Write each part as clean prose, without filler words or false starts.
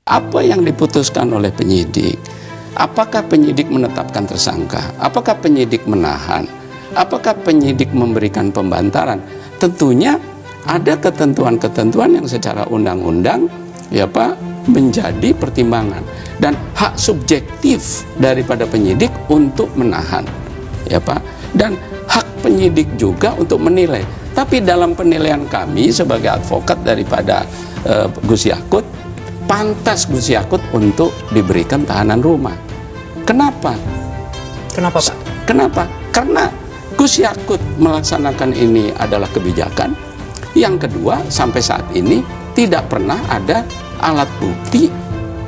apa yang diputuskan oleh penyidik. Apakah penyidik menetapkan tersangka? Apakah penyidik menahan? Apakah penyidik memberikan pembantaran? Tentunya ada ketentuan-ketentuan yang secara undang-undang ya Pak menjadi pertimbangan dan hak subjektif daripada penyidik untuk menahan ya Pak, dan hak penyidik juga untuk menilai. Tapi dalam penilaian kami sebagai advokat daripada Gus Yakut, pantas Gus Yakut untuk diberikan tahanan rumah. Kenapa? Kenapa Pak? Kenapa? Karena Gus Yakut melaksanakan ini adalah kebijakan. Yang kedua, sampai saat ini tidak pernah ada alat bukti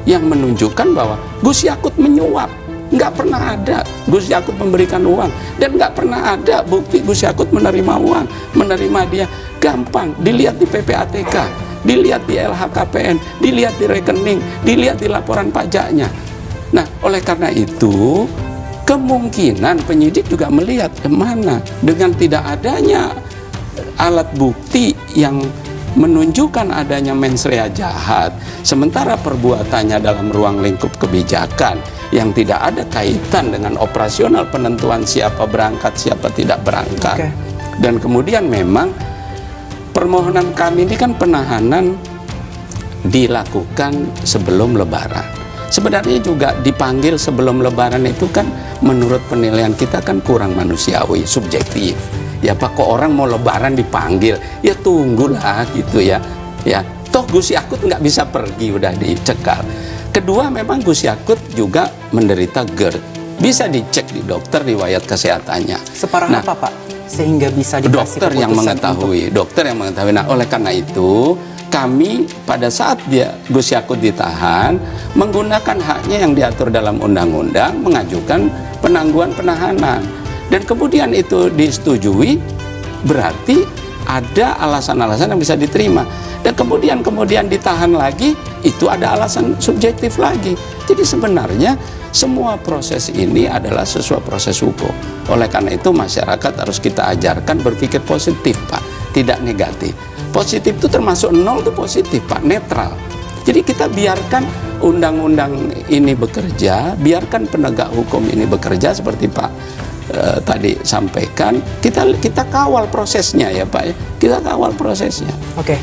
yang menunjukkan bahwa Gus Yakut menyuap. Nggak pernah ada Gus Yakut memberikan uang, dan nggak pernah ada bukti Gus Yakut menerima uang. Menerima dia gampang, dilihat di PPATK, dilihat di LHKPN, dilihat di rekening, dilihat di laporan pajaknya. Nah, oleh karena itu kemungkinan penyidik juga melihat kemana dengan tidak adanya alat bukti yang menunjukkan adanya mens rea jahat, sementara perbuatannya dalam ruang lingkup kebijakan yang tidak ada kaitan dengan operasional penentuan siapa berangkat, siapa tidak berangkat. Dan kemudian memang permohonan kami ini kan penahanan dilakukan sebelum Lebaran. Sebenarnya juga dipanggil sebelum Lebaran itu kan menurut penilaian kita kan kurang manusiawi, subjektif. Ya Pak, kok orang mau Lebaran dipanggil, ya tunggulah gitu ya. Ya, toh Gus Yakut nggak bisa pergi, udah dicekal. Kedua, memang Gus Yakut juga menderita GERD. Bisa dicek di dokter riwayat kesehatannya. Separah apa Pak? Sehingga bisa dikasih dokter yang mengetahui, dokter yang mengetahui. Nah, oleh karena itu kami pada saat Gus Yakut ditahan menggunakan haknya yang diatur dalam undang-undang mengajukan penangguhan penahanan. Dan kemudian itu disetujui, berarti ada alasan-alasan yang bisa diterima. Dan kemudian ditahan lagi, itu ada alasan subjektif lagi. Jadi sebenarnya semua proses ini adalah sesuai proses hukum. Oleh karena itu masyarakat harus kita ajarkan berpikir positif Pak, tidak negatif. Positif itu termasuk nol itu positif Pak, netral. Jadi kita biarkan undang-undang ini bekerja, biarkan penegak hukum ini bekerja seperti Pak tadi sampaikan, kita kawal prosesnya ya Pak, kita kawal prosesnya. Oke.